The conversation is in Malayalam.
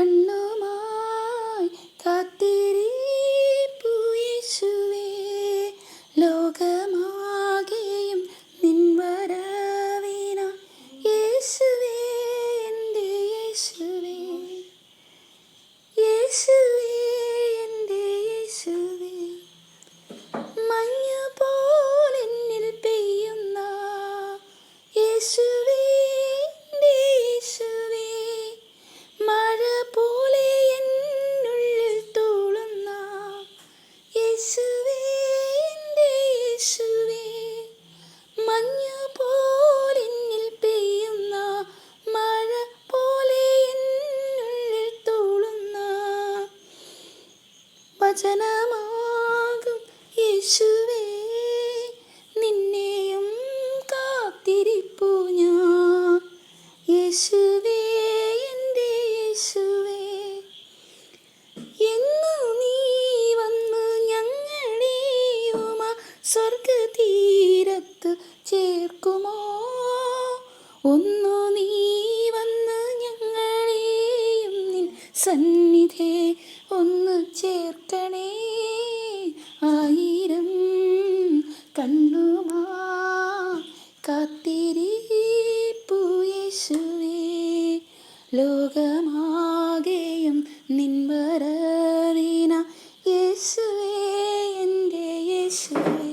കണ്ണുമായി കാത്തിരിപ്പു യേശുവേ, ലോകമാകെയും നിൻ വരവിനായി യേശുവേ, എൻ്റെ യേശുവേ, യേശുവേ, എൻ്റെ യേശുവേ. മഞ്ഞുപോലെന്നിൽ പെയ്യുന്ന യേശുവേ, എൻ്റെ യേശുവേ, മഴ പോലെ എന്നുള്ളിൽ തൂളുന്ന യേശുവേ, എൻ്റെ യേശുവേ, മഞ്ഞുപോലെന്നിൽ പെയ്യുന്ന മഴ പോലെ എന്നുള്ളിൽ തൂളുന്ന വചനമാകും യേശുവേ, നിന്നെയും കാത്തിരിപ്പു ഞാൻ യേശുവേ, എൻ്റെ യേശുവേ. എന്നു നീ വന്ന് ഞങ്ങളെയും സ്വർഗതീരത്ത് ചേർക്കുമോ, ഒന്നു നീ വന്ന് ഞങ്ങളെയും നിൻ സന്നിധേ ഒന്ന് ചേർക്കണേ. ആയിരം കണ്ണുമാ കാത്തിരിപ്പു യേശുവേ, ലോകമാകെയും നിൻ വരവിനായി യേശുവേ, എൻ്റെ യേശുവേ.